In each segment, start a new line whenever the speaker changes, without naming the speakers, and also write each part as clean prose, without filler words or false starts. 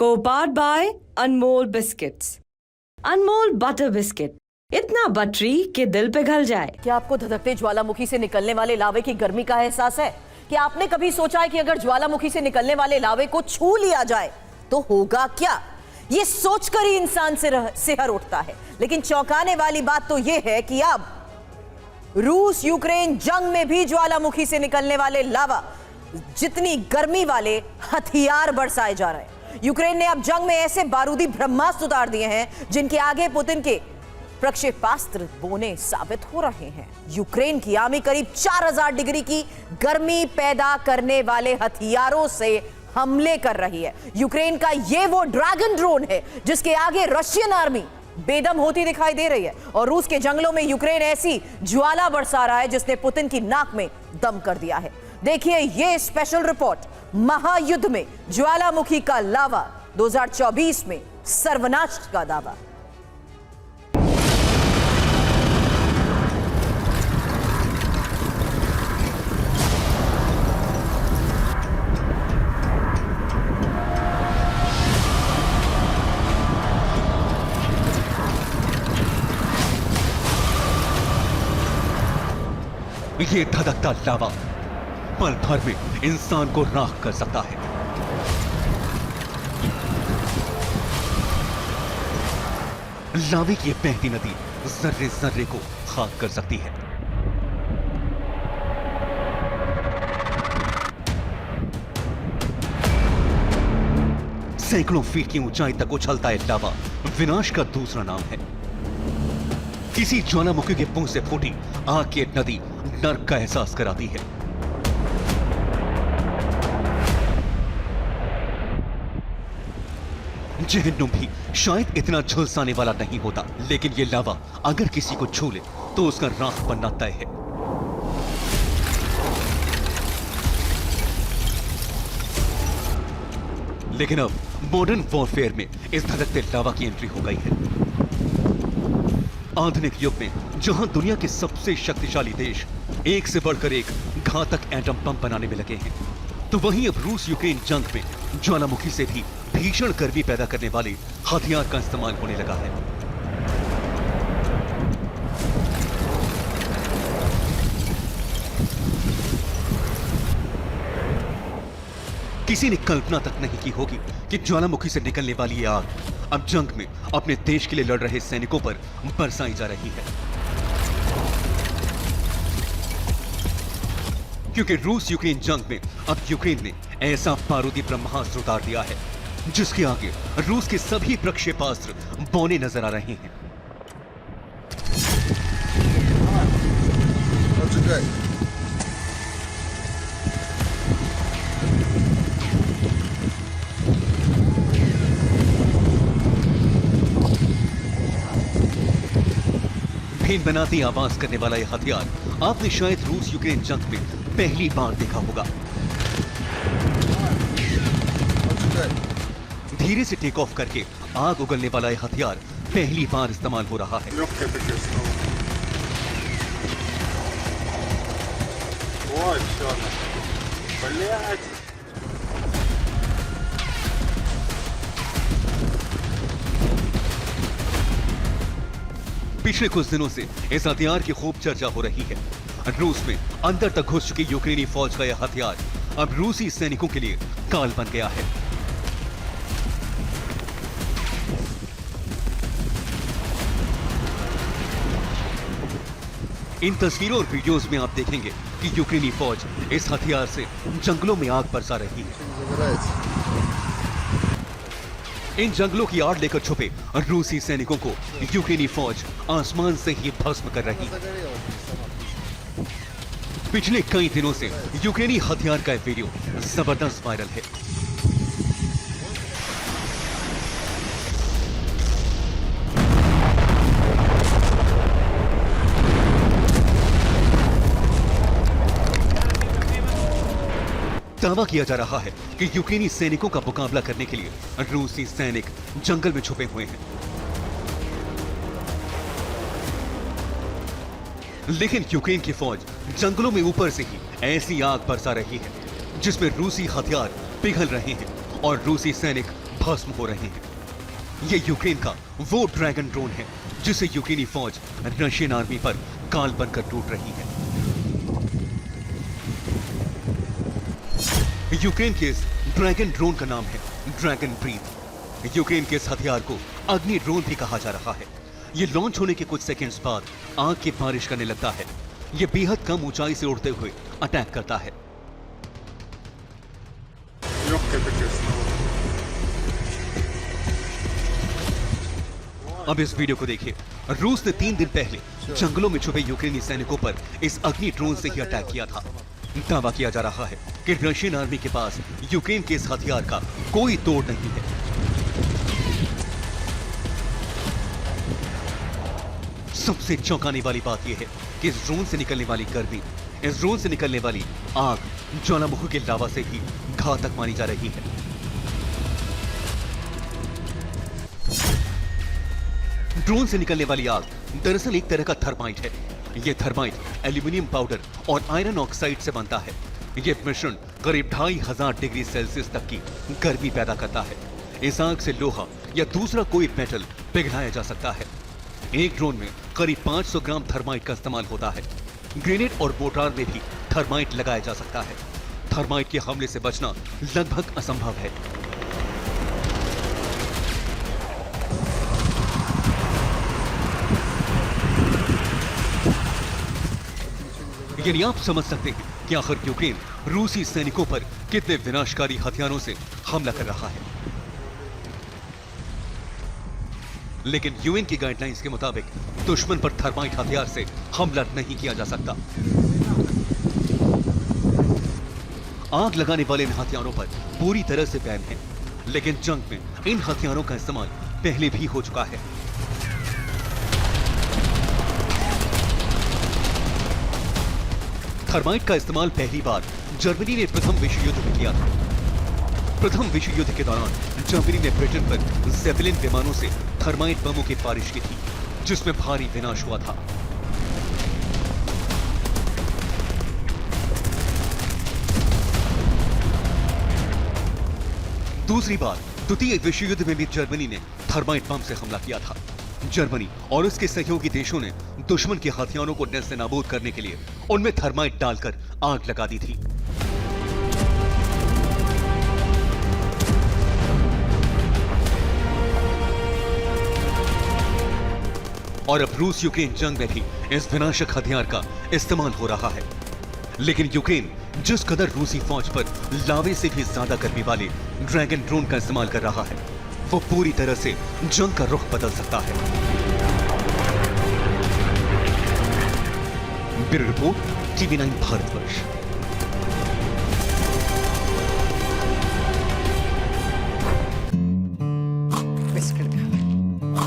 Co-powered by Anmol biscuits. Anmol butter biscuit, इतना buttery कि दिल पिघल जाए।
क्या आपको धधकते ज्वालामुखी से निकलने वाले लावे की गर्मी का एहसास है? क्या आपने कभी सोचा है कि अगर ज्वालामुखी से निकलने वाले लावे को छू लिया जाए तो होगा क्या? ये सोचकर ही इंसान सिहर उठता है। लेकिन चौंकाने वाली बात तो यह है कि अब रूस यूक्रेन जंग में भी ज्वालामुखी से निकलने वाले लावा जितनी गर्मी वाले हथियार बरसाए जा रहे हैं। यूक्रेन ने अब जंग में ऐसे बारूदी ब्रह्मास्त्र उतार दिए हैं जिनके आगे पुतिन के प्रक्षेपास्त्र बोने साबित हो रहे हैं। यूक्रेन की आर्मी करीब 4000 डिग्री की गर्मी पैदा करने वाले हथियारों से हमले कर रही है। यूक्रेन का ये वो ड्रैगन ड्रोन है जिसके आगे रशियन आर्मी बेदम होती दिखाई दे रही है। और रूस के जंगलों में यूक्रेन ऐसी ज्वाला बरसा रहा है जिसने पुतिन की नाक में दम कर दिया है। देखिए ये स्पेशल रिपोर्ट, महायुद्ध में ज्वालामुखी का लावा, 2024 में सर्वनाश का दावा।
ये धधकता लावा पल भर में इंसान को राख कर सकता है। लावे की बहती नदी जर्रे जर्रे को खाक कर सकती है। सैकड़ों फीट की ऊंचाई तक उछलता है लावा विनाश का दूसरा नाम है। किसी ज्वालामुखी के मुंह से फूटी आग की नदी नर्क का एहसास कराती है। जहन्नुम भी शायद इतना झुलसाने वाला नहीं होता, लेकिन यह लावा अगर किसी को छू ले तो उसका राख बनना तय है। लेकिन अब मॉडर्न वॉरफेयर में इस धधकते लावा की एंट्री हो गई है। आधुनिक युग में जहां दुनिया के सबसे शक्तिशाली देश एक से बढ़कर एक घातक एटम बम बनाने में लगे हैं, तो वहीं अब रूस यूक्रेन जंग में ज्वालामुखी से भी भीषण गर्मी पैदा करने वाले हथियार का इस्तेमाल होने लगा है। किसी ने कल्पना तक नहीं की होगी कि ज्वालामुखी से निकलने वाली ये आग अब जंग में अपने देश के लिए लड़ रहे सैनिकों पर बरसाई जा रही है। क्योंकि रूस यूक्रेन जंग में अब यूक्रेन ने ऐसा बारूदी ब्रह्मास्त्र उतार दिया है जिसके आगे रूस के सभी प्रक्षेपास्त्र बौने नजर आ रहे हैं। भेद बनाती आवाज करने वाला यह हथियार आपने शायद रूस यूक्रेन जंग में पहली बार देखा होगा। धीरे से टेक ऑफ करके आग उगलने वाला यह हथियार पहली बार इस्तेमाल हो रहा है। पिछले कुछ दिनों से इस हथियार की खूब चर्चा हो रही है। रूस में अंदर तक घुस चुकी यूक्रेनी फौज का यह हथियार अब रूसी सैनिकों के लिए काल बन गया है। इन तस्वीरों और वीडियोस में आप देखेंगे कि यूक्रेनी फौज इस हथियार से जंगलों में आग बरसा रही है। इन जंगलों की आड़ लेकर छुपे रूसी सैनिकों को यूक्रेनी फौज आसमान से ही भस्म कर रही है। पिछले कई दिनों से यूक्रेनी हथियार का वीडियो जबरदस्त वायरल है। दावा किया जा रहा है कि यूक्रेनी सैनिकों का मुकाबला करने के लिए रूसी सैनिक जंगल में छुपे हुए हैं। लेकिन यूक्रेन की फौज जंगलों में ऊपर से ही ऐसी आग बरसा रही है जिसमें रूसी हथियार पिघल रहे हैं और रूसी सैनिक भस्म हो रहे हैं। ये यूक्रेन का वो ड्रैगन ड्रोन है जिसे यूक्रेनी फौज रशियन आर्मी पर काल बनकर टूट रही है। यूक्रेन के इस ड्रैगन ड्रोन का नाम है ड्रैगन ब्रीथ। यूक्रेन के इस हथियार को अग्नि ड्रोन भी कहा जा रहा है। ये लॉन्च होने के कुछ सेकंड्स बाद आग की बारिश करने लगता है। ये बेहद कम ऊंचाई से उड़ते हुए अटैक करता है। अब इस वीडियो को देखिए। रूस ने 3 दिन पहले जंगलों में छुपे यूक्रेनी सैनिकों पर इस अग्नि ड्रोन से ही अटैक किया था। दावा किया जा रहा है कि रशियन आर्मी के पास यूक्रेन के इस हथियार का कोई तोड़ नहीं है। सबसे चौंकाने वाली बात यह है कि इस ड्रोन से निकलने वाली गर्मी, इस ड्रोन से निकलने वाली आग ज्वालामुखी के लावा से भी घातक मानी जा रही है। ड्रोन से निकलने वाली आग दरअसल एक तरह का थर्माइट है। यह थर्माइट एल्यूमिनियम पाउडर और आयरन ऑक्साइड से बनता है। यह मिश्रण करीब 2500 डिग्री सेल्सियस तक की गर्मी पैदा करता है। इस आग से लोहा या दूसरा कोई मेटल पिघलाया जा सकता है। एक ड्रोन में करीब 500 ग्राम थर्माइट का इस्तेमाल होता है। ग्रेनेड और मोर्टार में भी थर्माइट लगाया जा सकता है। थर्माइट के हमले से बचना लगभग असंभव है। यानी आप समझ सकते हैं कि आखिर यूक्रेन रूसी सैनिकों पर कितने विनाशकारी हथियारों से हमला कर रहा है। लेकिन यूएन की गाइडलाइंस के मुताबिक दुश्मन पर थर्माइट हथियार से हमला नहीं किया जा सकता। आग लगाने वाले इन हथियारों पर पूरी तरह से बैन है, लेकिन जंग में इन हथियारों का इस्तेमाल पहले भी हो चुका है। थर्माइट का इस्तेमाल पहली बार जर्मनी ने प्रथम विश्व युद्ध में किया था। प्रथम विश्व युद्ध के दौरान जर्मनी ने ब्रिटेन पर ज़ेपेलिन विमानों से थर्माइट बमों की बारिश की थी, जिसमें भारी विनाश हुआ था। दूसरी बार द्वितीय विश्व युद्ध में भी जर्मनी ने थर्माइट बम से हमला किया था। जर्मनी और उसके सहयोगी देशों ने दुश्मन के हथियारों को नेस्त नाबूद करने के लिए उनमें थर्माइट डालकर आग लगा दी थी। और अब रूस यूक्रेन जंग में भी इस विनाशक हथियार का इस्तेमाल हो रहा है। लेकिन यूक्रेन जिस कदर रूसी फौज पर लावे से भी ज्यादा गर्मी वाले ड्रैगन ड्रोन का इस्तेमाल कर रहा है, वो पूरी तरह से जंग का रुख बदल सकता है। Bureau report, TV9 Bharatvarsh.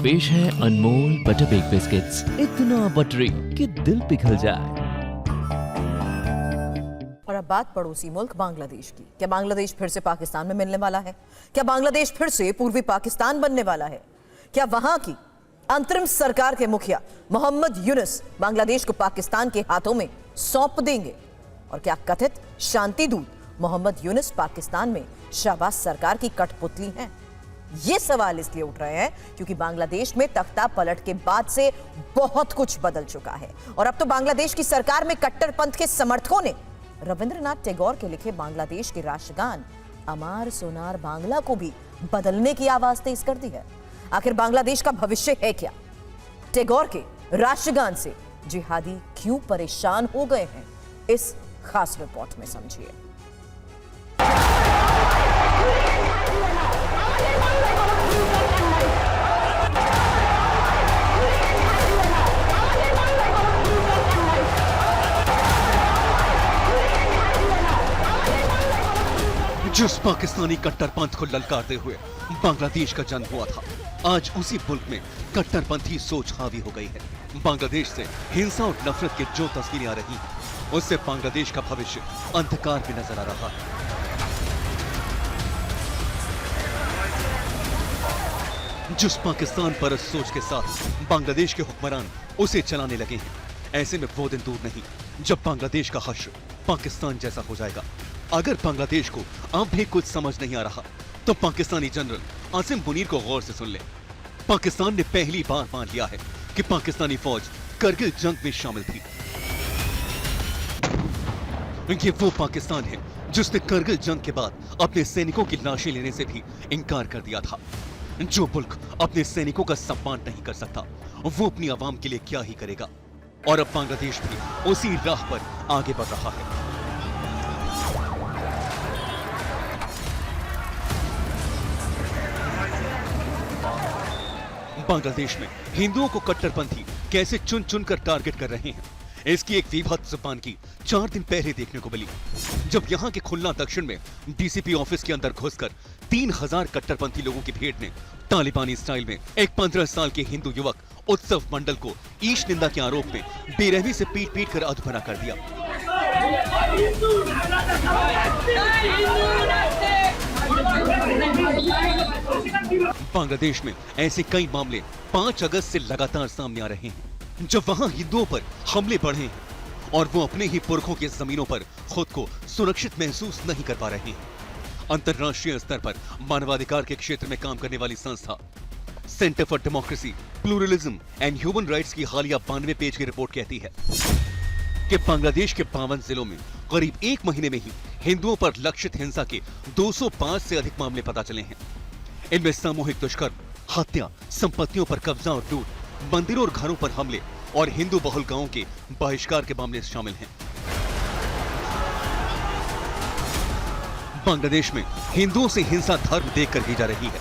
पेश है अनमोल बटर बेक बिस्किट्स, इतना बटरी कि दिल पिघल जाए।
और अब बात पड़ोसी मुल्क बांग्लादेश की। क्या बांग्लादेश फिर से पाकिस्तान में मिलने वाला है? क्या बांग्लादेश फिर से पूर्वी पाकिस्तान बनने वाला है? क्या वहां की अंतरिम सरकार के मुखिया मोहम्मद यूनुस बांग्लादेश को पाकिस्तान के हाथों में सौंप देंगे? और क्या कथित शांति दूत मोहम्मद यूनुस पाकिस्तान में शहबाज सरकार की कठपुतली हैं? ये सवाल इसलिए उठ रहे हैं क्योंकि बांग्लादेश में तख्ता पलट के बाद से बहुत कुछ बदल चुका है और अब तो बांग्लादेश की सरकार में कट्टरपंथ के समर्थकों ने रविंद्रनाथ टैगोर के लिखे बांग्लादेश के राष्ट्रगान अमार सोनार बांग्ला को भी बदलने की आवाज तेज कर दी है। आखिर बांग्लादेश का भविष्य है क्या? टैगोर के राष्ट्रगान से जिहादी क्यों परेशान हो गए हैं? इस खास रिपोर्ट में समझिए।
जिस पाकिस्तानी कट्टरपंथ को ललकारते हुए बांग्लादेश का जन्म हुआ था, आज उसी मुल्क में कट्टरपंथी सोच हावी हो गई है। बांग्लादेश से हिंसा और नफरत की जो तस्वीरें आ रही हैं, उससे बांग्लादेश का भविष्य अंधकार में नजर आ रहा है। जिस पाकिस्तान परस्त सोच के साथ बांग्लादेश के हुक्मरान उसे चलाने लगे हैं, ऐसे में वो दिन दूर नहीं जब बांग्लादेश का हश्र पाकिस्तान जैसा हो जाएगा। अगर बांग्लादेश को अब भी कुछ समझ नहीं आ रहा, तो पाकिस्तानी जनरल आसिम मुनीर को गौर से सुन ले। पाकिस्तान ने पहली बार मान लिया है कि पाकिस्तानी फौज करगिल जंग में शामिल थी। ये वो पाकिस्तान है जिसने करगिल जंग के बाद अपने सैनिकों की लाशें लेने से भी इनकार कर दिया था। जो मुल्क अपने सैनिकों का सम्मान नहीं कर सकता, वो अपनी आवाम के लिए क्या ही करेगा। और अब बांग्लादेश भी उसी राह पर आगे बढ़ रहा है। बांग्लादेश में हिंदुओं को कट्टरपंथी कैसे चुन चुन कर टारगेट कर रहे हैं, इसकी एक विभत्स की 4 दिन पहले देखने को मिली, जब यहां के खुलना दक्षिण में डीसीपी ऑफिस के अंदर घुसकर 3000 कट्टरपंथी लोगों की भीड़ ने तालिबानी स्टाइल में एक 15 साल के हिंदू युवक उत्सव मंडल को ईश निंदा के आरोप में बेरहमी से पीट पीट कर अधबना कर दिया। बांग्लादेश में ऐसे कई मामले 5 अगस्त से लगातार सामने आ रहे हैं, जब वहां हिंदुओं पर हमले बढ़े हैं और वो अपने ही पुरखों की जमीनों पर खुद को सुरक्षित महसूस नहीं कर पा रहे हैं। अंतर्राष्ट्रीय स्तर पर मानवाधिकार के क्षेत्र में काम करने वाली संस्था centre for democracy, pluralism and human rights की हालिया 92 पेज की रिपोर्ट कहती है कि बांग्लादेश के 52 जिलों में करीब 1 महीने में ही हिंदुओं पर लक्षित हिंसा के 205 से अधिक मामले पता चले हैं। इनमें सामूहिक दुष्कर्म, हत्या, संपत्तियों पर कब्जा और लूट, मंदिरों और घरों पर हमले और हिंदू बहुल गांवों के बहिष्कार के मामले शामिल हैं। बांग्लादेश में हिंदुओं से हिंसा धर्म देखकर की जा रही है,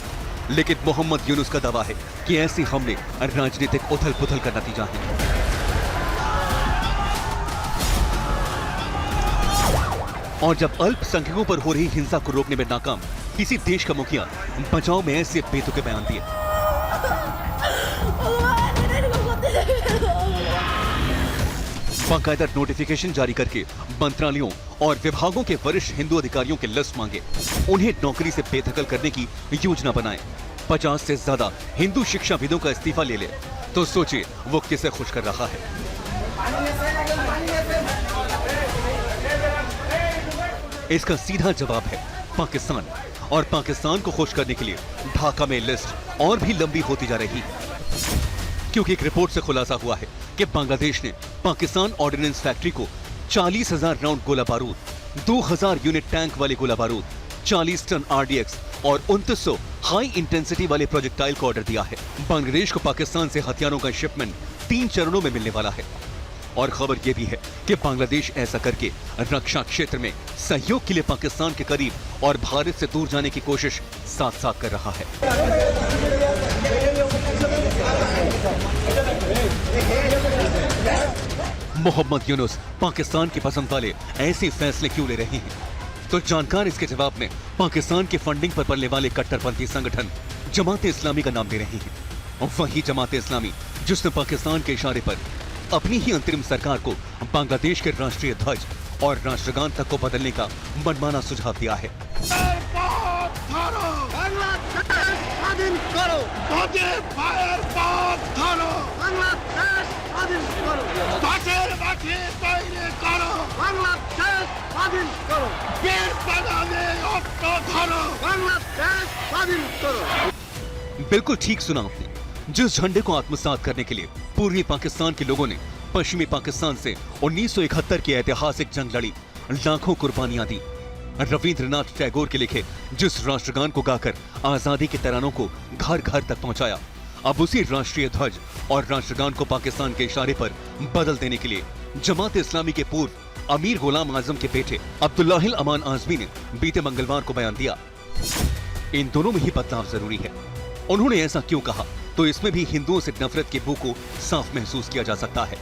लेकिन मोहम्मद यूनुस का दावा है कि ऐसे हमले राजनीतिक उथल पुथल का नतीजा है। और जब अल्पसंख्यकों पर हो रही हिंसा को रोकने में नाकाम किसी देश का मुखिया बचाव में ऐसे बेतुके बयान दिए। बाकायदा नोटिफिकेशन जारी करके मंत्रालयों और विभागों के वरिष्ठ हिंदू अधिकारियों के लिस्ट मांगे, उन्हें नौकरी से बेदखल करने की योजना बनाए। 50 से ज्यादा हिंदू शिक्षाविदों का इस्तीफा ले ले, तो सोचिए वो किसे खुश कर रहा है। इसका सीधा जवाब है पाकिस्तान, और पाकिस्तान को खुश करने के लिए ढाका में लिस्ट और भी लंबी होती जा रही है, क्योंकि एक रिपोर्ट से खुलासा हुआ है कि बांग्लादेश ने पाकिस्तान ऑर्डिनेंस फैक्ट्री को 40,000 राउंड गोला बारूद, 2000 यूनिट टैंक वाले गोला बारूद, 40 टन आरडीएक्स और 2900 हाई इंटेंसिटी वाले प्रोजेक्टाइल को ऑर्डर दिया है। बांग्लादेश को पाकिस्तान से हथियारों का शिपमेंट 3 चरणों में मिलने वाला है। और खबर यह भी है कि बांग्लादेश ऐसा करके रक्षा क्षेत्र में सहयोग के लिए पाकिस्तान के करीब और भारत से दूर जाने की कोशिश साथ साथ कर रहा है। मोहम्मद यूनुस पाकिस्तान की पसंद वाले ऐसे फैसले क्यों ले रहे हैं? तो जानकार इसके जवाब में पाकिस्तान की फंडिंग पर पलने वाले कट्टरपंथी संगठन जमात इस्लामी का नाम दे रहे हैं। वही जमात इस्लामी जिसने पाकिस्तान के इशारे पर अपनी ही अंतरिम सरकार को बांग्लादेश के राष्ट्रीय ध्वज और राष्ट्रगान तक को बदलने का मनमाना सुझाव दिया है। बिल्कुल ठीक सुना आपने। जिस झंडे को आत्मसात करने के लिए पूर्वी पाकिस्तान के लोगों ने पश्चिमी पाकिस्तान से 1971 की ऐतिहासिक जंग लड़ी, लाखों कुर्बानियां दी, रविंद्रनाथ टैगोर के लिखे जिस राष्ट्रगान को गाकर आजादी के तरानों को घर घर तक पहुंचाया, अब उसी राष्ट्रीय ध्वज और राष्ट्रगान को पाकिस्तान के इशारे पर बदल देने के लिए जमात इस्लामी के पूर्व अमीर गुलाम आजम के बेटे अब्दुल्लाहिल अमान आजमी ने बीते मंगलवार को बयान दिया। इन दोनों में ही बदलाव जरूरी है। उन्होंने ऐसा क्यों कहा, तो इसमें भी हिंदुओं से नफरत के बू को साफ महसूस किया जा सकता है।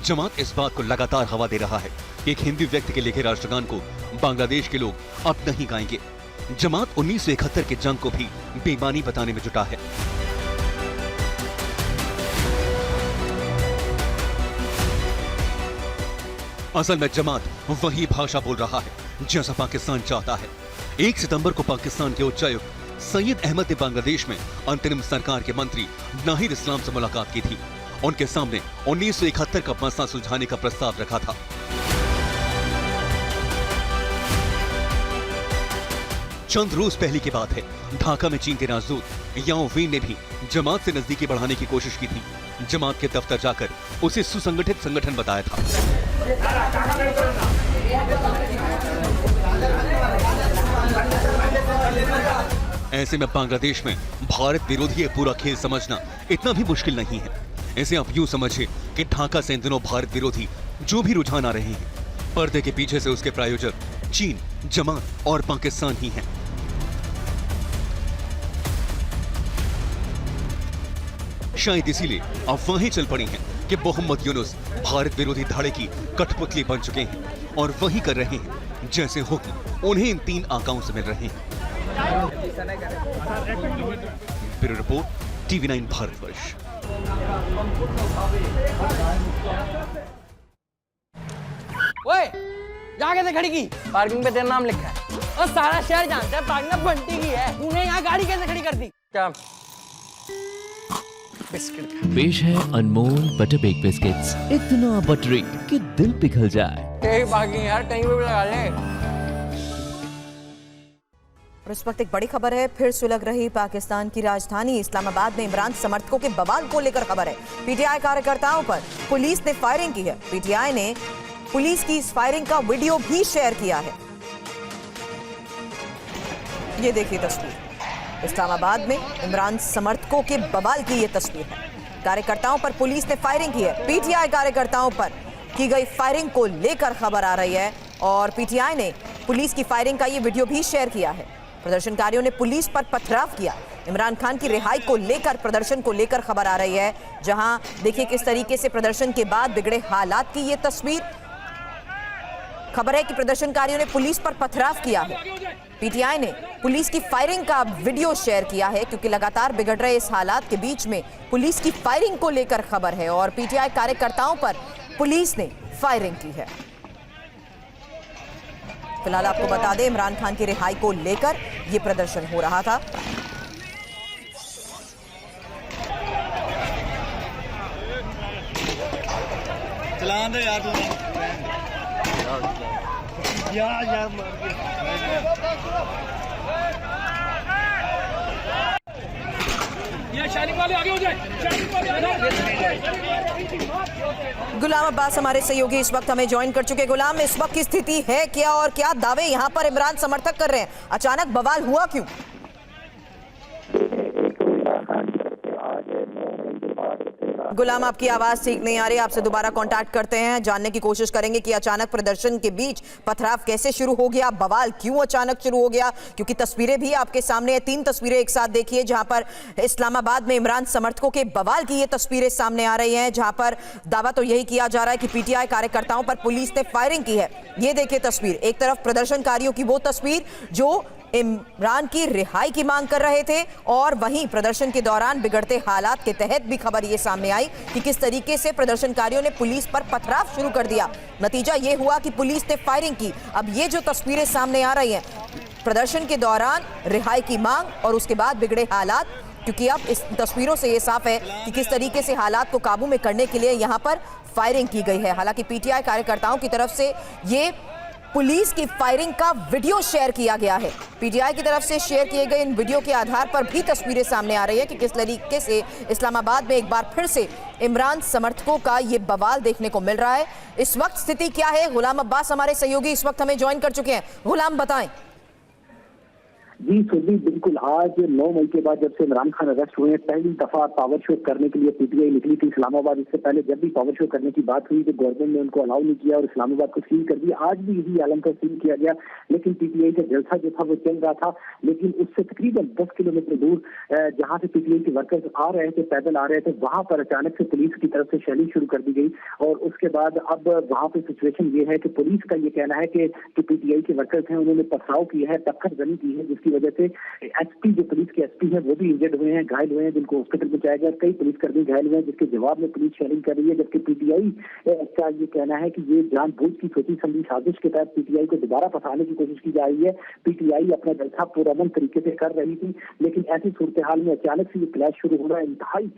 जमात इस बात को लगातार हवा दे रहा है कि एक हिंदू व्यक्ति के लिखे राष्ट्रगान को बांग्लादेश के लोग अब नहीं गाएंगे। जमात 1971 के जंग को भी बेईमानी बताने में जुटा है। असल में जमात वही भाषा बोल रहा है जैसा पाकिस्तान चाहता है। 1 सितंबर को पाकिस्तान के उच्चायुक्त सैयद अहमद ने बांग्लादेश में अंतरिम सरकार के मंत्री नाहिद इस्लाम से मुलाकात की थी। उनके सामने 1971 का मसला सुलझाने का प्रस्ताव रखा था। चंद रोज पहले की बात है, ढाका में चीन के राजदूत याओ वेन ने भी जमात से नजदीकी बढ़ाने की कोशिश की थी। जमात के दफ्तर जाकर उसे सुसंगठित संगठन बताया था। ऐसे में बांग्लादेश में भारत विरोधी पूरा खेल समझना इतना भी मुश्किल नहीं है। इसे आप यूं समझिए कि ढाका से इन दिनों भारत विरोधी जो भी रुझान आ रहे हैं, पर्दे के पीछे से उसके प्रायोजक चीन, जमात और पाकिस्तान ही हैं। शायद इसीलिए अफवाहें चल पड़ी हैं कि मोहम्मद यूनुस भारत विरोधी धाड़े की कठपुतली बन चुके हैं और वही कर रहे हैं जैसे हुक्म उन्हें इन 3 आकाओं से मिल रहे हैं। Bureau report, TV9 Bharatvarsh.
ओए, यहाँ कैसे खड़ी की? पार्किंग पे तेरा नाम लिखा है और सारा शहर जानता है पार्किंग में बंटी की है। तूने यहाँ गाड़ी कैसे खड़ी कर दी? क्या बिस्किट
पेश है अनमोल बटर बेक बिस्किट्स, इतना बटरी कि दिल पिघल जाए।
कहीं पार्किंग यार, कहीं पे भी लगा ले।
और इस वक्त एक बड़ी खबर है, फिर सुलग रही पाकिस्तान की राजधानी इस्लामाबाद में इमरान समर्थकों के बवाल को लेकर खबर है। पीटीआई कार्यकर्ताओं पर पुलिस ने फायरिंग की है। पीटीआई ने पुलिस की इस फायरिंग का वीडियो भी शेयर किया है। ये देखिए तस्वीर, इस्लामाबाद में इमरान समर्थकों के बवाल की ये तस्वीर है। कार्यकर्ताओं पर पुलिस ने फायरिंग की है। पीटीआई कार्यकर्ताओं पर की गई फायरिंग को लेकर खबर आ रही है और पीटीआई ने पुलिस की फायरिंग का ये वीडियो भी शेयर किया है। प्रदर्शनकारियों ने पुलिस पर पथराव किया। इमरान खान की रिहाई को लेकर, प्रदर्शन को लेकर खबर आ रही है, जहां देखिए किस तरीके से प्रदर्शन के बाद बिगड़े हालात की ये तस्वीर। खबर है कि प्रदर्शनकारियों ने पुलिस पर पथराव किया है। पीटीआई ने पुलिस की फायरिंग का वीडियो शेयर किया है क्योंकि लगातार बिगड़ रहे इस हालात के बीच में पुलिस की फायरिंग को लेकर खबर है और पीटीआई कार्यकर्ताओं पर पुलिस ने फायरिंग की है। फिलहाल आपको बता दें, इमरान खान की रिहाई को लेकर यह प्रदर्शन हो रहा था।
चलान दे यार,
गुलाम अब्बास हमारे सहयोगी इस वक्त हमें ज्वाइन कर चुके। गुलाम, इस वक्त की स्थिति है क्या और क्या दावे यहां पर इमरान समर्थक कर रहे हैं? अचानक बवाल हुआ क्यों? गुलाम, आपकी आवाज ठीक नहीं आ रही, आपसे दोबारा कांटेक्ट करते हैं, जानने की कोशिश करेंगे कि अचानक प्रदर्शन के बीच पथराव कैसे शुरू हो गया, बवाल क्यों अचानक शुरू हो गया, क्योंकि तस्वीरें भी आपके सामने है। 3 तस्वीरें एक साथ देखिए, जहां पर इस्लामाबाद में इमरान समर्थकों के बवाल की ये तस्वीरें सामने आ रही हैं, जहां पर दावा तो यही किया जा रहा है कि पीटीआई कार्यकर्ताओं पर पुलिस ने फायरिंग की है। ये देखिए तस्वीर, एक तरफ प्रदर्शनकारियों की वो तस्वीर जो इमरान की रिहाई की मांग कर रहे थे और वहीं प्रदर्शन के दौरान बिगड़ते हालात के तहत भी खबर ये सामने आई कि किस तरीके से प्रदर्शनकारियों ने पुलिस पर पथराव शुरू कर दिया। नतीजा ये हुआ कि पुलिस ने फायरिंग की। अब ये जो तस्वीरें सामने आ रही हैं, प्रदर्शन के दौरान रिहाई की मांग और उसके बाद बिगड़े हालात, क्योंकि अब इस तस्वीरों से ये साफ है कि किस तरीके से हालात को काबू में करने के लिए यहाँ पर फायरिंग की गई है। हालांकि पीटीआई कार्यकर्ताओं की तरफ से ये पुलिस की फायरिंग का वीडियो शेयर किया गया है। पीटीआई की तरफ से शेयर किए गए इन वीडियो के आधार पर भी तस्वीरें सामने आ रही है कि किस तरीके से इस्लामाबाद में एक बार फिर से इमरान समर्थकों का ये बवाल देखने को मिल रहा है। इस वक्त स्थिति क्या है? गुलाम अब्बास हमारे सहयोगी इस वक्त हमें ज्वाइन कर चुके हैं। गुलाम, बताएं।
जी सुधी, बिल्कुल आज 9 मई के बाद जब से इमरान खान अरेस्ट हुए हैं, पहली दफा पावर शो करने के लिए पीटीआई निकली थी इस्लामाबाद। इससे पहले जब भी पावर शो करने की बात हुई तो गवर्नमेंट ने उनको अलाउ नहीं किया और इस्लामाबाद को सील कर दिया। आज भी यही आलम का सील किया गया, लेकिन पीटीआई का जलसा जो था वो चल रहा था। लेकिन उससे तकरीबन 10 किलोमीटर दूर जहाँ से पीटीआई के वर्कर्स आ रहे थे, पैदल आ रहे थे, वहां पर अचानक से पुलिस की तरफ से शेलिंग शुरू कर दी गई। और उसके बाद अब वहां पर सिचुएशन ये है कि पुलिस का ये कहना है कि पीटीआई के वर्कर्स हैं, उन्होंने पथराव किया है, टक्कर जनी की है, जिसकी वजह से एसपी जो पुलिस के एसपी हैं वो भी इंजर्ड हुए हैं, घायल हुए हैं, जिनको हॉस्पिटल पहुंचाया गया। कई पुलिसकर्मी घायल हुए हैं, जिसके जवाब में पुलिस शेयरिंग कर रही है। जबकि पीटीआई का ये कहना है कि ये जानबूझ की सोची समझी साजिश के तहत पीटीआई को दोबारा फंसाने की कोशिश की जा रही है। पीटीआई अपना जलसा पुरअमन तरीके से कर रही थी, लेकिन ऐसी सूरत हाल में अचानक से ये क्लैश शुरू हो रहा है, इंतहाई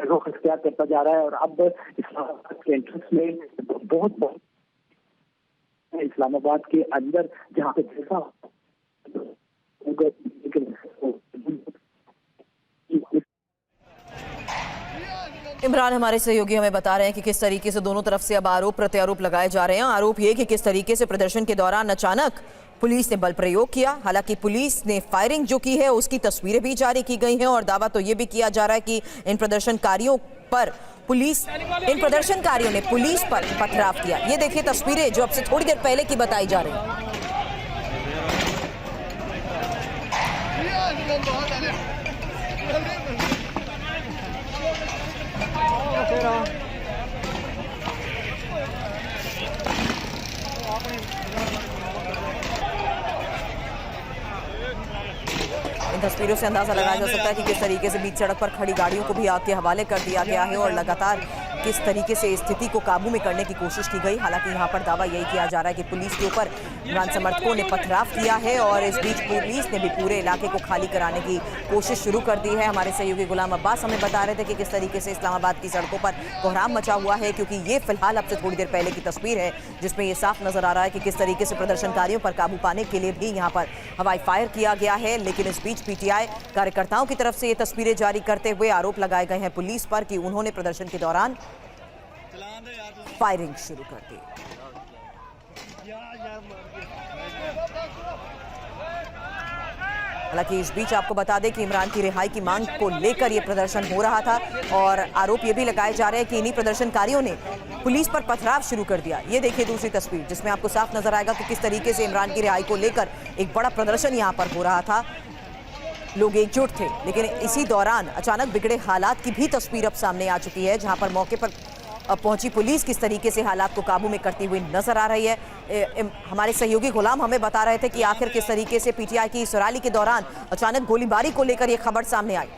रुख अख्तियार करता जा रहा है। और अब इस्लामाबाद के एंट्रेंस में बहुत इस्लामाबाद के अंदर जहाँ पे जैसा
इमरान हमारे सहयोगी हमें बता रहे हैं कि किस तरीके से दोनों तरफ से अब आरोप प्रत्यारोप लगाए जा रहे हैं। आरोप ये कि किस तरीके से प्रदर्शन के दौरान अचानक पुलिस ने बल प्रयोग किया। हालांकि पुलिस ने फायरिंग जो की है उसकी तस्वीरें भी जारी की गई हैं और दावा तो ये भी किया जा रहा है कि इन प्रदर्शनकारियों ने पुलिस पर पथराव किया। ये देखिए तस्वीरें जो अब से थोड़ी देर पहले की बताई जा रही है। इन तस्वीरों से अंदाजा लगाया जा सकता है कि किस तरीके से बीच सड़क पर खड़ी गाड़ियों को भी आग के हवाले कर दिया गया है और लगातार किस तरीके से स्थिति को काबू में करने की कोशिश की गई। हालांकि यहां पर दावा यही किया जा रहा है कि पुलिस के ऊपर इमरान समर्थकों ने पथराव किया है और इस बीच पुलिस ने भी पूरे इलाके को खाली कराने की कोशिश शुरू कर दी है। हमारे सहयोगी गुलाम अब्बास हमें बता रहे थे कि किस तरीके से इस्लामाबाद की सड़कों पर कोहराम मचा हुआ है, क्योंकि ये फिलहाल अब से थोड़ी देर पहले की तस्वीर है जिसमें ये साफ नजर आ रहा है कि किस तरीके से प्रदर्शनकारियों पर काबू पाने के लिए भी यहाँ पर हवाई फायर किया गया है। लेकिन इस बीच पीटीआई कार्यकर्ताओं की तरफ से ये तस्वीरें जारी करते हुए आरोप लगाए गए हैं पुलिस पर कि उन्होंने प्रदर्शन के दौरान फायरिंग शुरू कर दी। हालांकि इस बीच आपको बता दें कि इमरान की रिहाई की मांग को लेकर यह प्रदर्शन हो रहा था और आरोप ये भी लगाए जा रहे हैं कि इन्हीं प्रदर्शनकारियों ने पुलिस पर पथराव शुरू कर दिया। ये देखिए दूसरी तस्वीर जिसमें आपको साफ नजर आएगा कि किस तरीके से इमरान की रिहाई को लेकर एक बड़ा प्रदर्शन यहां पर हो रहा था। लोग एकजुट थे, लेकिन इसी दौरान अचानक बिगड़े हालात की भी तस्वीर अब सामने आ चुकी है, जहां पर मौके पर पहुंची पुलिस किस तरीके से हालात को काबू में करती हुई नजर आ रही है। हमारे सहयोगी गुलाम हमें बता रहे थे कि आखिर किस तरीके से पीटीआई की इस रैली के दौरान अचानक गोलीबारी को लेकर यह खबर सामने आई,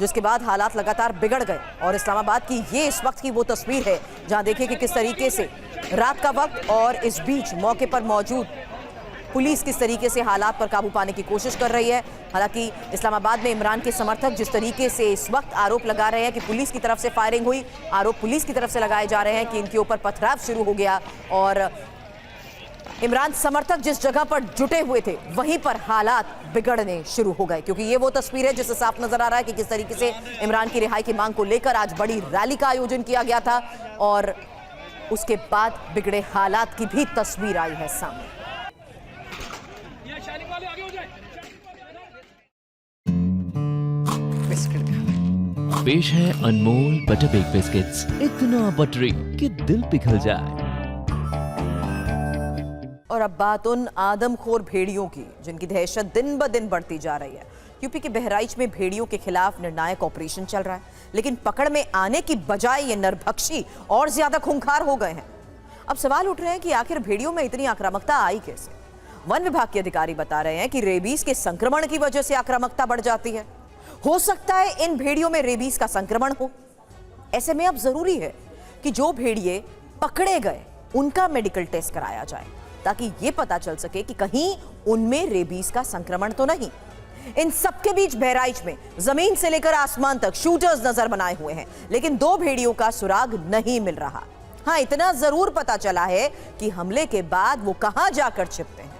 जिसके बाद हालात लगातार बिगड़ गए। और इस्लामाबाद की ये इस वक्त की वो तस्वीर है जहां देखिए कि किस तरीके से रात का वक्त और इस बीच मौके पर मौजूद पुलिस किस तरीके से हालात पर काबू पाने की कोशिश कर रही है। हालांकि इस्लामाबाद में इमरान के समर्थक जिस तरीके से इस वक्त आरोप लगा रहे हैं कि पुलिस की तरफ से फायरिंग हुई, आरोप पुलिस की तरफ से लगाए जा रहे हैं कि इनके ऊपर पथराव शुरू हो गया और इमरान समर्थक जिस जगह पर जुटे हुए थे वहीं पर हालात बिगड़ने शुरू हो गए। क्योंकि ये वो तस्वीर है जिससे साफ नजर आ रहा है कि किस तरीके से इमरान की रिहाई की मांग को लेकर आज बड़ी रैली का आयोजन किया गया था और उसके बाद बिगड़े हालात की भी तस्वीर आई है सामने।
पेश है अनमोल बटर बेक बिस्किट्स, इतना बटरी कि दिल पिघल जाए।
और अब बात उन आदमखोर भेड़ियों की जिनकी दहशत दिन ब दिन बढ़ती जा रही है। यूपी के बहराइच में भेड़ियों के खिलाफ निर्णायक ऑपरेशन चल रहा है, लेकिन पकड़ में आने की बजाय ये नरभक्षी और ज्यादा खूंखार हो गए हैं। अब सवाल उठ रहे हैं कि आखिर भेड़ियों में इतनी आक्रामकता आई कैसे। वन विभाग के अधिकारी बता रहे हैं कि रेबीज के संक्रमण की वजह से आक्रामकता बढ़ जाती है। हो सकता है इन भेड़ियों में रेबीज का संक्रमण हो। ऐसे में अब जरूरी है कि जो भेड़िए पकड़े गए उनका मेडिकल टेस्ट कराया जाए ताकि यह पता चल सके कि कहीं उनमें रेबीज का संक्रमण तो नहीं। इन सबके बीच बहराइच में जमीन से लेकर आसमान तक शूटर्स नजर बनाए हुए हैं, लेकिन दो भेड़ियों का सुराग नहीं मिल रहा। हाँ, इतना जरूर पता चला है कि हमले के बाद वो कहां जाकर छिपते हैं।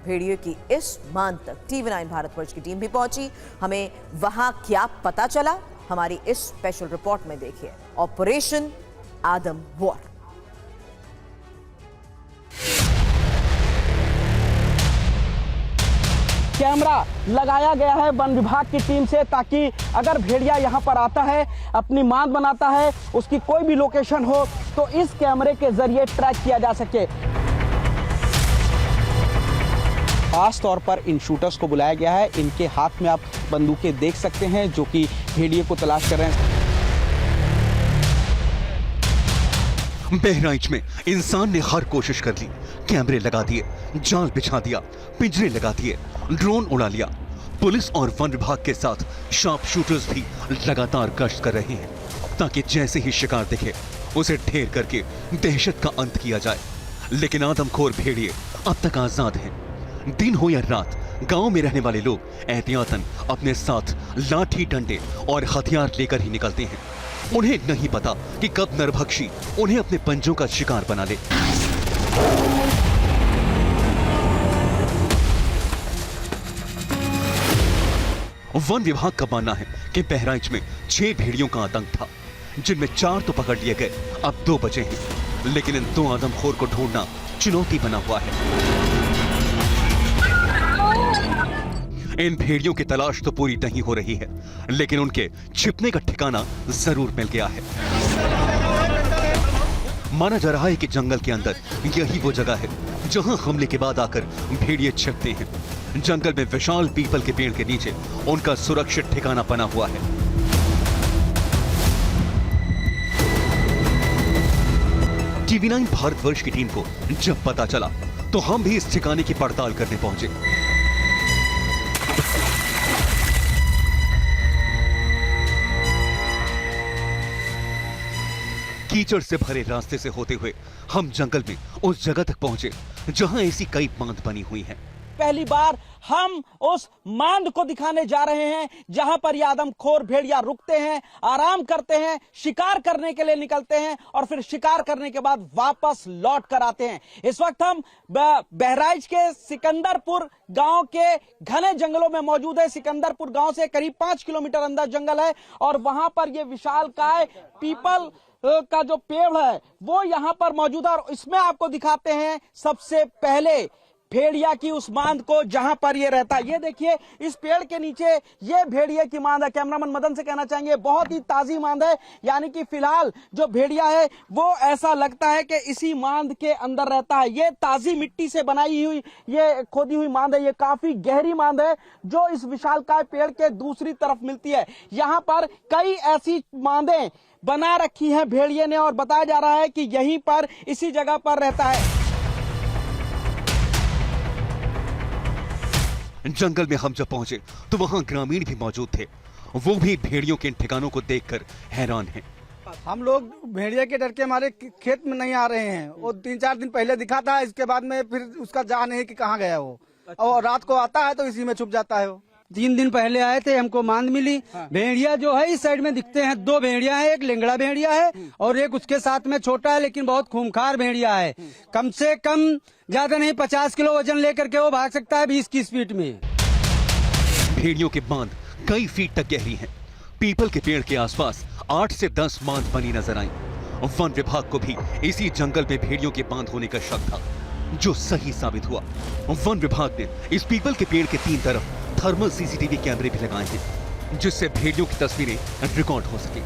भेड़ियों की इस मान तक TV9 भारतवर्ष की टीम भी पहुंची। हमें वहां क्या पता चला, हमारी इस स्पेशल रिपोर्ट में देखिए। ऑपरेशन आदम वॉर।
कैमरा लगाया गया है वन विभाग की टीम से, ताकि अगर भेड़िया यहां पर आता है, अपनी मांद बनाता है, उसकी कोई भी लोकेशन हो तो इस कैमरे के जरिए ट्रैक किया जा सके। खास तौर पर इन शूटर्स को बुलाया गया है। इनके हाथ में आप बंदूकें देख सकते हैं जो कि भेड़िए को तलाश कर रहे हैं।
बहराइच में इंसान ने हर कोशिश कर ली, कैमरे लगा दिए, जाल बिछा दिया, पिंजरे लगा दिए, ड्रोन उड़ा लिया। पुलिस और वन विभाग के साथ शार्प शूटर्स भी लगातार गश्त कर रहे हैं ताकि जैसे ही शिकार दिखे उसे ढेर करके दहशत का अंत किया जाए। लेकिन आदमखोर भेड़िए अब तक आजाद हैं। दिन हो या रात, गांव में रहने वाले लोग एहतियातन अपने साथ लाठी, डंडे और हथियार लेकर ही निकलते हैं। उन्हें नहीं पता कि कब नरभक्षी उन्हें अपने पंजों का शिकार बना ले। वन विभाग का मानना है कि बहराइच में 6 भेड़ियों का आतंक था, जिनमें 4 तो पकड़ लिए गए, अब 2 बचे हैं। लेकिन इन 2 आदमखोर को ढूंढना चुनौती बना हुआ है। इन भेड़ियों की तलाश तो पूरी नहीं हो रही है, लेकिन उनके छिपने का ठिकाना जरूर मिल गया है। माना जा रहा है कि जंगल के अंदर यही वो जगह है जहां हमले के बाद आकर भेड़िए छिपते हैं। जंगल में विशाल पीपल के पेड़ के नीचे उनका सुरक्षित ठिकाना बना हुआ है। TV9 भारतवर्ष की टीम को जब पता चला तो हम भी इस ठिकाने की पड़ताल करने पहुंचे। कीचड़ से भरे रास्ते से होते हुए हम जंगल में उस जगह तक पहुंचे जहां ऐसी कई बांध बनी हुई हैं।
पहली बार हम उस मांद को दिखाने जा रहे हैं जहां पर ये आदमखोर भेड़िया रुकते हैं, आराम करते हैं, शिकार करने के लिए निकलते हैं और फिर शिकार करने के बाद वापस लौट कर आते हैं। इस वक्त हम बहराइच के सिकंदरपुर गांव के घने जंगलों में मौजूद है। सिकंदरपुर गांव से करीब 5 किलोमीटर अंदर जंगल है और वहां पर ये विशालकाय पीपल का जो पेड़ है वो यहां पर मौजूद है और इसमें आपको दिखाते हैं सबसे पहले भेड़िया की उस मांद को जहां पर ये रहता है। ये देखिए इस पेड़ के नीचे ये भेड़िया की मांद है। कैमरामैन मदन से कहना चाहेंगे बहुत ही ताजी मांद है, यानी कि फिलहाल जो भेड़िया है वो ऐसा लगता है कि इसी मांद के अंदर रहता है। ये ताजी मिट्टी से बनाई हुई ये खोदी हुई मांद है। ये काफी गहरी मांद है जो इस विशालकाय पेड़ के दूसरी तरफ मिलती है। यहाँ पर कई ऐसी मांदें बना रखी हैं भेड़िए ने और बताया जा रहा है कि यहीं पर इसी जगह पर रहता है।
जंगल में हम जब पहुंचे तो वहां ग्रामीण भी मौजूद थे। वो भी भेड़ियों के इन ठिकानों को देखकर हैरान हैं।
हम लोग भेड़िया के डर के हमारे खेत में नहीं आ रहे हैं। वो 3-4 दिन पहले दिखा था, इसके बाद में फिर उसका जान नहीं कि कहाँ गया वो। और रात को आता है तो इसी में छुप जाता है वो।
3 दिन पहले आए थे, हमको मांद मिली। भेड़िया जो है इस साइड में दिखते हैं, 2 भेड़िया है, एक लेंगड़ा भेड़िया है और एक उसके साथ में छोटा है लेकिन बहुत खूंखार भेड़िया है। कम से कम ज्यादा नहीं 50 किलो वजन लेकर के वो भाग सकता है 20 की स्पीड में।
भेड़ियों के बांध कई फीट तक गहरी हैं। पीपल के पेड़ के आसपास 8 से 10 बांध बनी नजर आई। वन विभाग को भी इसी जंगल में भेड़ियों के बांध होने का शक था, जो सही साबित हुआ। वन विभाग ने इस पीपल के पेड़ के 3 तरफ थर्मल CCTV कैमरे भी लगाए हैं, जिससे भेड़ियों की तस्वीरें रिकॉर्ड हो सके।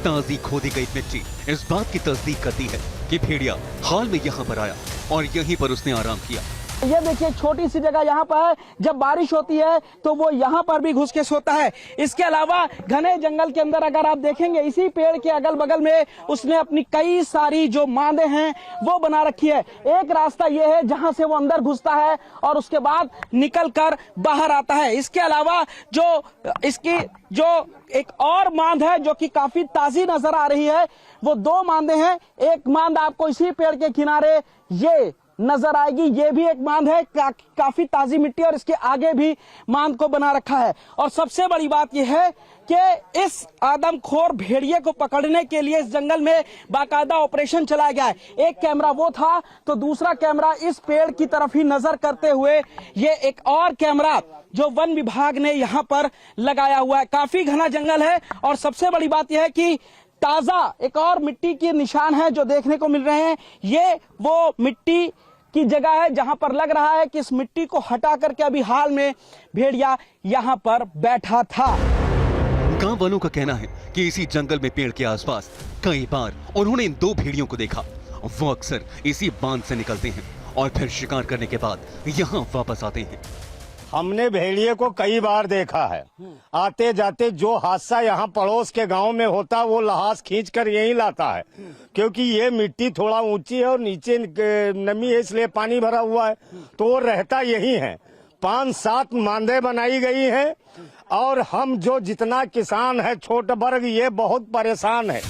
ताजी खोदी गई मिट्टी इस बात की तस्दीक करती है कि भेड़िया हाल में यहाँ पर आया और यहीं पर उसने आराम किया।
ये देखिए छोटी सी जगह यहाँ पर है, जब बारिश होती है तो वो यहाँ पर भी घुस के सोता है। इसके अलावा घने जंगल के अंदर अगर आप देखेंगे इसी पेड़ के अगल बगल में उसने अपनी कई सारी जो मांदे हैं वो बना रखी है। एक रास्ता ये है जहां से वो अंदर घुसता है और उसके बाद निकल कर बाहर आता है। इसके अलावा जो इसकी जो एक और मांद है जो कि काफी ताजी नजर आ रही है, वो 2 मांदे हैं। एक मांद आपको इसी पेड़ के किनारे ये नजर आएगी, ये भी एक मांद है, काफी ताजी मिट्टी और इसके आगे भी मांद को बना रखा है। और सबसे बड़ी बात यह है कि इस आदमखोर भेड़िए को पकड़ने के लिए इस जंगल में बाकायदा ऑपरेशन चलाया गया है। एक कैमरा वो था तो दूसरा कैमरा इस पेड़ की तरफ ही नजर करते हुए ये एक और कैमरा जो वन विभाग ने यहाँ पर लगाया हुआ है। काफी घना जंगल है और सबसे बड़ी बात यह है कि ताजा एक और मिट्टी के निशान है जो देखने को मिल रहे हैं। ये वो मिट्टी की जगह है जहां पर लग रहा है कि इस मिट्टी को हटा करके अभी हाल में भेड़िया यहां पर बैठा था।
गांव वालों का कहना है कि इसी जंगल में पेड़ के आसपास कई बार उन्होंने इन 2 भेड़ियों को देखा। वो अक्सर इसी बांध से निकलते हैं और फिर शिकार करने के बाद यहाँ वापस आते हैं।
हमने भेड़िए को कई बार देखा है। आते जाते जो हादसा यहाँ पड़ोस के गांव में होता वो लहास खींच कर यहीं लाता है, क्योंकि ये मिट्टी थोड़ा ऊंची है और नीचे नमी है इसलिए पानी भरा हुआ है, तो वो रहता यही है। 5-7 मांदे बनाई गई हैं और हम जो जितना किसान है छोट वर्ग ये बहुत परेशान है।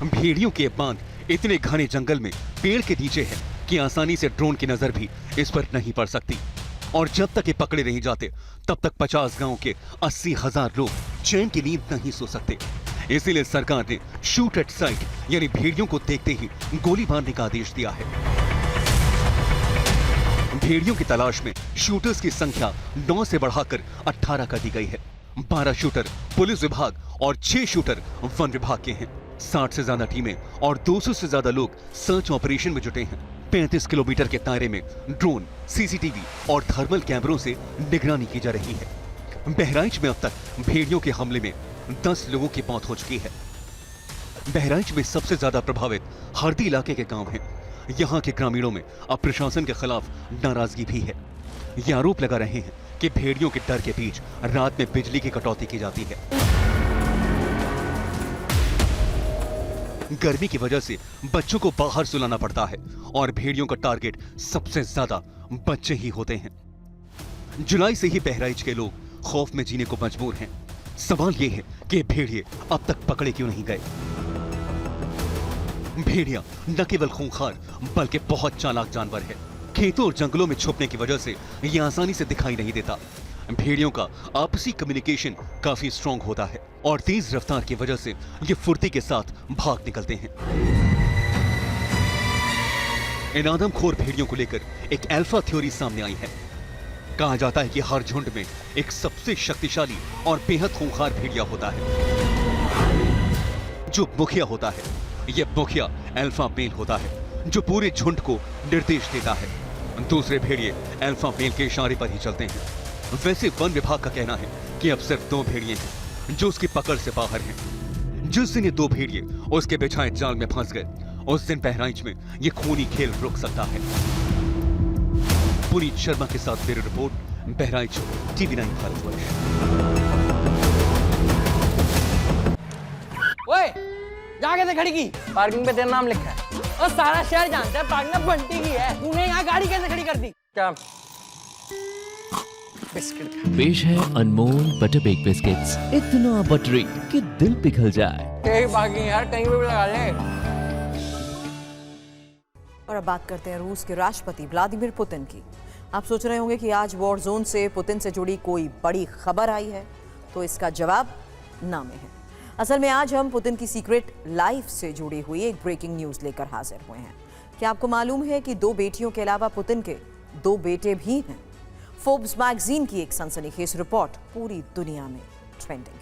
भेड़ियों के बांध इतने घने जंगल में पेड़ के नीचे है कि आसानी से ड्रोन की नजर भी इस पर नहीं पड़ सकती। और जब तक ये पकड़े नहीं जाते तब तक 50 गांव के 80,000 लोग चैन की नींद नहीं सो सकते। इसीलिए सरकार ने शूट एट साइट यानी भेड़ियों को देखते ही गोली मारने का आदेश दिया है। भेड़ियों की तलाश में शूटर्स की संख्या 9 से बढ़ाकर 18 कर दी गई है 12 शूटर पुलिस विभाग और 6 शूटर वन विभाग के हैं। 60 से ज्यादा टीमें और 200 से ज्यादा लोग सर्च ऑपरेशन में जुटे हैं। 35 किलोमीटर के दायरे में ड्रोन, सीसीटीवी और थर्मल कैमरों से निगरानी की जा रही है। बहराइच में अब तक भेड़ियों के हमले में 10 लोगों की मौत हो चुकी है। बहराइच में सबसे ज्यादा प्रभावित हरदी इलाके के गांव हैं। यहाँ के ग्रामीणों में अब प्रशासन के खिलाफ नाराजगी भी है। ये आरोप लगा रहे हैं कि भेड़ियों के डर के बीच रात में बिजली की कटौती की जाती है। गर्मी की वजह से बच्चों को बाहर सुलाना पड़ता है और भेड़ियों का टारगेट सबसे ज्यादा बच्चे ही होते हैं। जुलाई से ही बहराइच के लोग खौफ में जीने को मजबूर हैं। सवाल यह है कि भेड़िए अब तक पकड़े क्यों नहीं गए। भेड़िया न केवल खूंखार बल्कि बहुत चालाक जानवर है। खेतों और जंगलों में छुपने की वजह से यह आसानी से दिखाई नहीं देता। भेड़ियों का आपसी कम्युनिकेशन काफी स्ट्रॉन्ग होता है और तेज रफ्तार की वजह से ये फुर्ती के साथ भाग निकलते हैं। इन आदमखोर भेड़ियों को लेकर एक अल्फा थ्योरी सामने आई है। कहा जाता है कि हर झुंड में एक सबसे शक्तिशाली और बेहद खूंखार भेड़िया होता है जो मुखिया होता है। यह मुखिया अल्फा मेल होता है जो पूरे झुंड को निर्देश देता है। दूसरे भेड़िए अल्फा मेल के इशारे पर ही चलते हैं। वैसे वन विभाग का कहना है कि अब सिर्फ 2 भेड़िए हैं जो उसकी पकड़ से बाहर हैं। जिस दिन ये 2 भेड़िए उसके बिछाए जाल में फंस गए, उस दिन बहराइच में ये खूनी खेल रुक सकता है। पुनीत शर्मा के साथ bureau report, Bahraich, TV9 Bharatvarsh.
ओए, यहाँ कैसे खड़ी की? पार्किंग पे तेरा नाम लिखा है और सारा शहर जानता है पार्किंग बंटी की है। तूने यहाँ गाड़ी कैसे खड़ी कर दी? क्या बिस्किट?
पेश है अनमोल बटर बेक बिस्किट्स, इतना बटरी कि दिल पिघल जाए।
पार्किंग यार कहीं पे भी लगा ले।
और अब बात करते हैं रूस के राष्ट्रपति व्लादिमीर पुतिन की। आप सोच रहे होंगे कि आज वॉर जोन से पुतिन से जुड़ी कोई बड़ी खबर आई है, तो इसका जवाब ना में है। असल में आज हम पुतिन की सीक्रेट लाइफ से जुड़ी हुई एक ब्रेकिंग न्यूज लेकर हाजिर हुए हैं। क्या आपको मालूम है कि 2 बेटियों के अलावा पुतिन के 2 बेटे भी हैं? फोर्ब्स मैगजीन की एक सनसनीखेज रिपोर्ट पूरी दुनिया में ट्रेंडिंग है।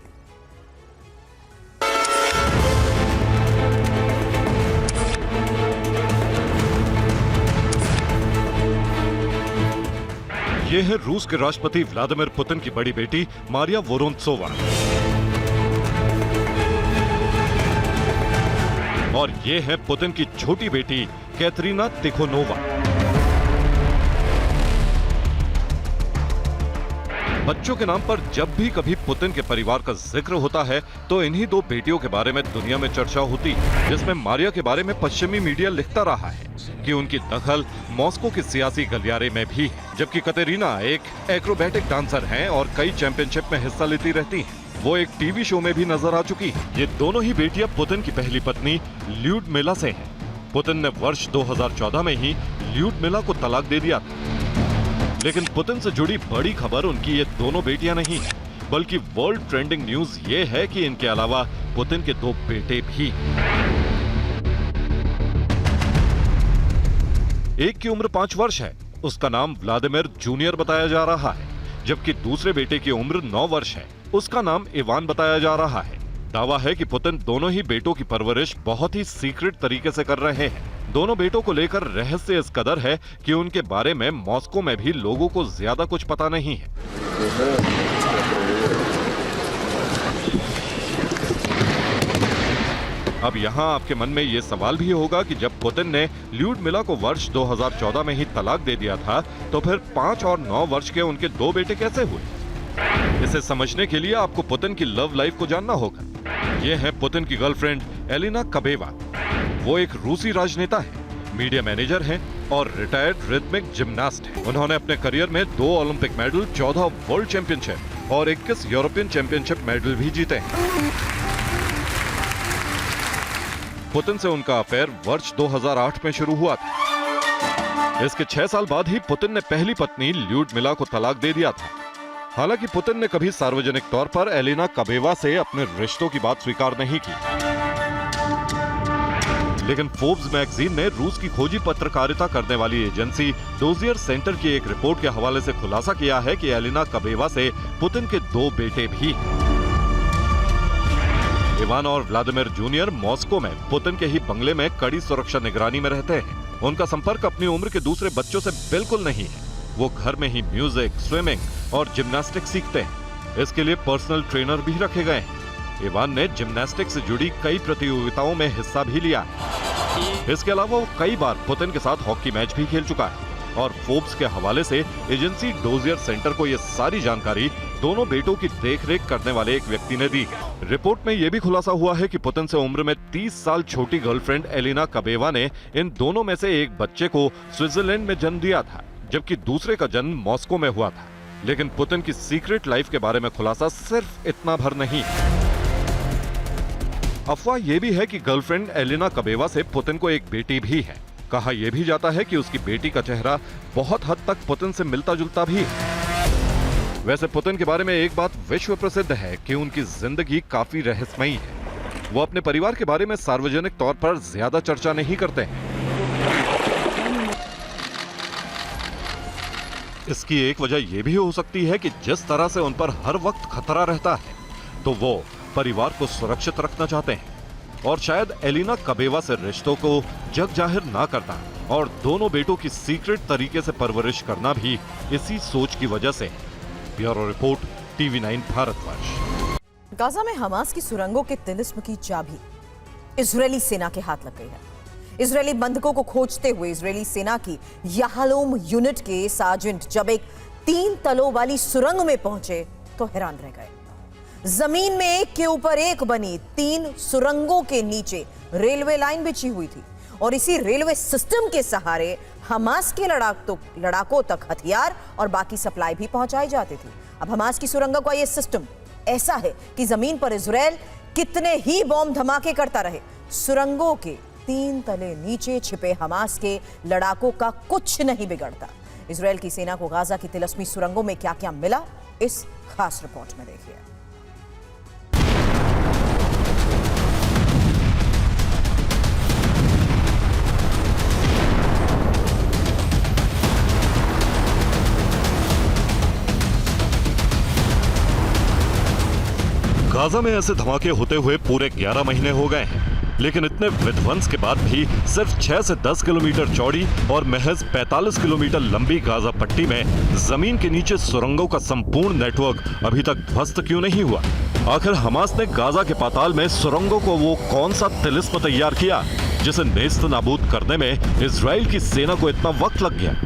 ये है रूस के राष्ट्रपति व्लादिमीर पुतिन की बड़ी बेटी मारिया वोरोंत्सोवा और ये है पुतिन की छोटी बेटी कैटरीना तिखोनोवा। बच्चों के नाम पर जब भी कभी पुतिन के परिवार का जिक्र होता है तो इन्हीं 2 बेटियों के बारे में दुनिया में चर्चा होती है, जिसमें मारिया के बारे में पश्चिमी मीडिया लिखता रहा है कि उनकी दखल मॉस्को के सियासी गलियारे में भी है, जबकि कैटरीना एक एक्रोबैटिक डांसर हैं और कई चैंपियनशिप में हिस्सा लेती रहती हैं। वो एक टीवी शो में भी नजर आ चुकी है। ये दोनों ही बेटियां पुतिन की पहली पत्नी ल्यूडमिला से हैं। पुतिन ने वर्ष 2014 में ही ल्यूडमिला को तलाक दे दिया था। लेकिन पुतिन से जुड़ी बड़ी खबर उनकी ये दोनों बेटियां नहीं है, बल्कि वर्ल्ड ट्रेंडिंग न्यूज ये है कि इनके अलावा पुतिन के 2 बेटे भी। एक की उम्र 5 वर्ष है, उसका नाम व्लादिमीर जूनियर बताया जा रहा है, जबकि दूसरे बेटे की उम्र 9 वर्ष है, उसका नाम इवान बताया जा रहा है। दावा है कि पुतिन दोनों ही बेटों की परवरिश बहुत ही सीक्रेट तरीके से कर रहे हैं। दोनों बेटों को लेकर रहस्य इस कदर है कि उनके बारे में मॉस्को में भी लोगों को ज्यादा कुछ पता नहीं है। अब यहाँ आपके मन में ये सवाल भी होगा कि जब पुतिन ने ल्यूडमिला को वर्ष 2014 में ही तलाक दे दिया था, तो फिर 5 और 9 वर्ष के उनके 2 बेटे कैसे हुए? इसे समझने के लिए आपको पुतिन की लव लाइफ को जानना होगा। ये है पुतिन की गर्लफ्रेंड एलिना कबेवा। वो एक रूसी राजनेता है, मीडिया मैनेजर हैं और रिटायर्ड रिदमिक जिम्नास्ट हैं। उन्होंने अपने करियर में 2 ओलंपिक मेडल, 14 वर्ल्ड चैंपियनशिप और 21 यूरोपियन चैंपियनशिप मेडल भी जीते हैं। पुतिन से उनका अफेयर वर्ष 2008 में शुरू हुआ था। इसके 6 साल बाद ही पुतिन ने पहली पत्नी ल्यूडमिला को तलाक दे दिया था। हालांकि पुतिन ने कभी सार्वजनिक तौर पर एलिना कबेवा से अपने रिश्तों की बात स्वीकार नहीं की। लेकिन फोर्ब्स मैगजीन ने रूस की खोजी पत्रकारिता करने वाली एजेंसी डोजियर सेंटर की एक रिपोर्ट के हवाले से खुलासा किया है कि एलिना कबेवा से पुतिन के 2 बेटे भी। इवान और व्लादिमीर जूनियर मॉस्को में पुतिन के ही बंगले में कड़ी सुरक्षा निगरानी में रहते हैं। उनका संपर्क अपनी उम्र के दूसरे बच्चों से बिल्कुल नहीं है। वो घर में ही म्यूजिक, स्विमिंग और जिम्नास्टिक सीखते हैं। इसके लिए पर्सनल ट्रेनर भी रखे गए हैं। इवान ने जिम्नास्टिक से जुड़ी कई प्रतियोगिताओं में हिस्सा भी लिया है। इसके अलावा वो कई बार पुतिन के साथ हॉकी मैच भी खेल चुका है। और फोर्ब्स के हवाले से एजेंसी डोजियर सेंटर को ये सारी जानकारी दोनों बेटों की देखरेख करने वाले एक व्यक्ति ने दी। रिपोर्ट में यह भी खुलासा हुआ है कि पुतिन से उम्र में 30 साल छोटी गर्लफ्रेंड एलिना कबेवा ने इन दोनों में से एक बच्चे को स्विट्जरलैंड में जन्म दिया था, जबकि दूसरे का जन्म मॉस्को में हुआ था। लेकिन पुतिन की सीक्रेट लाइफ के बारे में खुलासा सिर्फ इतना भर नहीं। अफवाह यह भी है कि गर्लफ्रेंड एलिना कबेवा से पुतिन को एक बेटी भी है। कहा यह भी जाता है कि उसकी बेटी का चेहरा बहुत हद तक पुतिन से मिलता जुलता भी है। वैसे पुतिन के बारे में एक बात विश्व प्रसिद्ध है कि उनकी जिंदगी काफी रहस्यमयी है। वो अपने परिवार के बारे में सार्वजनिक तौर पर ज्यादा चर्चा नहीं करते हैं। इसकी एक वजह यह भी हो सकती है कि जिस तरह से उन पर हर वक्त खतरा रहता है, तो वो परिवार को सुरक्षित रखना चाहते हैं और शायद एलिना कबेवा से रिश्तों को जग जाहिर ना करना और दोनों बेटों की सीक्रेट तरीके से परवरिश करना भी इसी सोच की वजह से है। Bureau report, TV9 Bharatvarsh.
Gaza में हमास की सुरंगों के तिलिस्म की चाबी इजरायली सेना के हाथ लग गई है। इजरायली बंधकों को खोजते हुए इजरायली सेना की याहलोम यूनिट के सार्जेंट जब एक 3 तलों वाली सुरंग में पहुंचे तो हैरान रह गए। जमीन में एक के ऊपर एक बनी 3 सुरंगों के नीचे रेलवे लाइन बिछी हुई थी और इसी रेलवे सिस्टम के सहारे हमास के लड़ाकों तक हथियार और बाकी सप्लाई भी पहुंचाई जाती थी। अब हमास की सुरंगों का यह सिस्टम ऐसा है कि जमीन पर इजराइल कितने ही बॉम्ब धमाके करता रहे, सुरंगों के 3 तले नीचे छिपे हमास के लड़ाकों का कुछ नहीं बिगड़ता। इजराइल की सेना को गाजा की तिलस्मी सुरंगों में क्या क्या मिला, इस खास रिपोर्ट में देखिए।
गाजा में ऐसे धमाके होते हुए पूरे 11 महीने हो गए हैं, लेकिन इतने विध्वंस के बाद भी सिर्फ 6 से 10 किलोमीटर चौड़ी और महज 45 किलोमीटर लंबी गाजा पट्टी में जमीन के नीचे सुरंगों का संपूर्ण नेटवर्क अभी तक ध्वस्त क्यों नहीं हुआ? आखिर हमास ने गाजा के पाताल में सुरंगों को वो कौन सा तिलिस्म तैयार किया जिसे नेस्त नाबूद करने में इजराइल की सेना को इतना वक्त लग गया?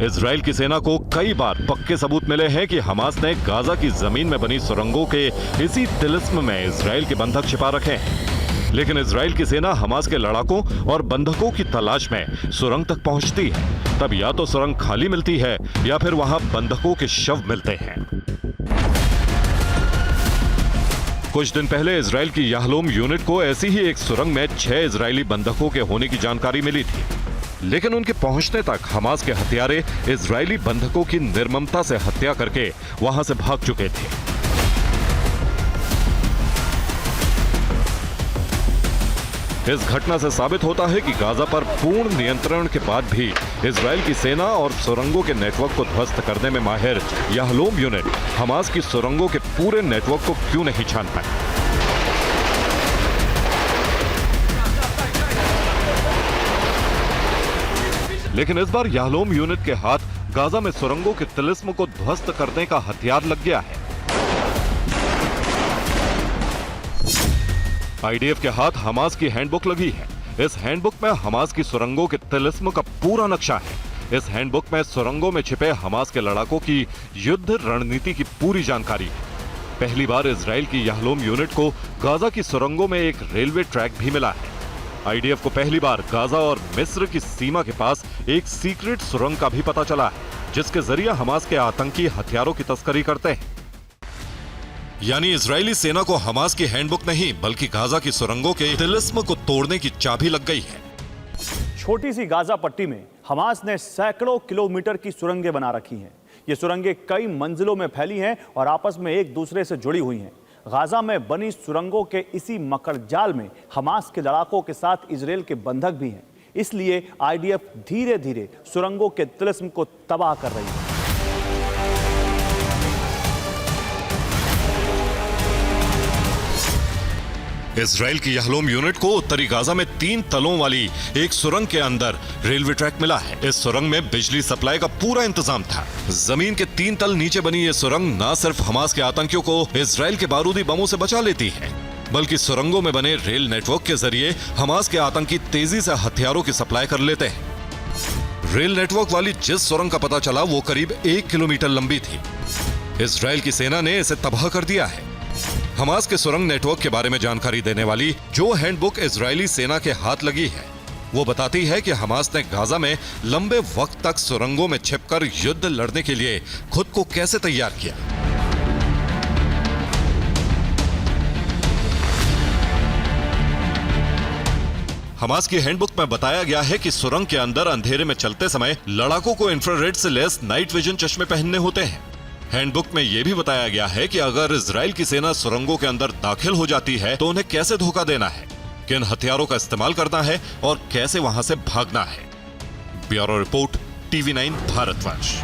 इजराइल की सेना को कई बार पक्के सबूत मिले हैं कि हमास ने गाजा की जमीन में बनी सुरंगों के इसी तिलिस्म में इजराइल के बंधक छिपा रखे हैं। लेकिन इजराइल की सेना हमास के लड़ाकों और बंधकों की तलाश में सुरंग तक पहुंचती है, तब या तो सुरंग खाली मिलती है या फिर वहां बंधकों के शव मिलते हैं। कुछ दिन पहले इजराइल की याहलोम यूनिट को ऐसी ही एक सुरंग में 6 इजरायली बंधकों के होने की जानकारी मिली थी, लेकिन उनके पहुंचने तक हमास के हत्यारे इजरायली बंधकों की निर्ममता से हत्या करके वहां से भाग चुके थे। इस घटना से साबित होता है कि गाजा पर पूर्ण नियंत्रण के बाद भी इजराइल की सेना और सुरंगों के नेटवर्क को ध्वस्त करने में माहिर याहलोम यूनिट हमास की सुरंगों के पूरे नेटवर्क को क्यों नहीं छान पाए? लेकिन इस बार याहलोम यूनिट के हाथ गाजा में सुरंगों के तिलिस्म को ध्वस्त करने का हथियार लग गया है। आईडीएफ के हाथ हमास की हैंडबुक लगी है। इस हैंडबुक में हमास की सुरंगों के तिलिस्म का पूरा नक्शा है। इस हैंडबुक में सुरंगों में छिपे हमास के लड़ाकों की युद्ध रणनीति की पूरी जानकारी है। पहली बार इजराइल की याहलोम यूनिट को गाजा की सुरंगों में एक रेलवे ट्रैक भी मिला है। आईडीएफ को पहली बार गाजा और मिस्र की सीमा के पास एक सीक्रेट सुरंग का भी पता चला है, जिसके जरिए हमास के आतंकी हथियारों की तस्करी करते हैं। यानी इजरायली सेना को हमास की हैंडबुक नहीं बल्कि गाजा की सुरंगों के तिलिस्म को तोड़ने की चाबी लग गई है।
छोटी सी गाजा पट्टी में हमास ने सैकड़ों किलोमीटर की सुरंगें बना रखी हैं। ये सुरंगें कई मंजिलों में फैली हैं और आपस में एक दूसरे से जुड़ी हुई हैं। गाजा में बनी सुरंगों के इसी मकड़जाल में हमास के लड़ाकों के साथ इजराइल के बंधक भी हैं। इसलिए आईडीएफ धीरे धीरे सुरंगों के तिलिस्म को तबाह कर रही है।
इजराइल की यहलोम यूनिट को उत्तरी गाजा में 3 तलों वाली एक सुरंग के अंदर रेलवे ट्रैक मिला है। इस सुरंग में बिजली सप्लाई का पूरा इंतजाम था। जमीन के 3 तल नीचे बनी ये सुरंग न सिर्फ हमास के आतंकियों को इजराइल के बारूदी बमों से बचा लेती है, बल्कि सुरंगों में बने रेल नेटवर्क के जरिए हमास के आतंकी तेजी से हथियारों की सप्लाई कर लेते हैं। रेल नेटवर्क वाली जिस सुरंग का पता चला वो करीब 1 किलोमीटर लंबी थी। इजराइल की सेना ने इसे तबाह कर दिया है। हमास के सुरंग नेटवर्क के बारे में जानकारी देने वाली जो हैंडबुक इजरायली सेना के हाथ लगी है, वो बताती है कि हमास ने गाजा में लंबे वक्त तक सुरंगों में छिपकर युद्ध लड़ने के लिए खुद को कैसे तैयार किया। हमास की हैंडबुक में बताया गया है कि सुरंग के अंदर अंधेरे में चलते समय लड़ाकों को इंफ्रारेड से लैस नाइट विजन चश्मे पहनने होते हैं। हैंडबुक में यह भी बताया गया है कि अगर इजराइल की सेना सुरंगों के अंदर दाखिल हो जाती है तो उन्हें कैसे धोखा देना है, किन हथियारों का इस्तेमाल करना है और कैसे वहां से भागना है। Bureau report, TV9 Bharatvarsh.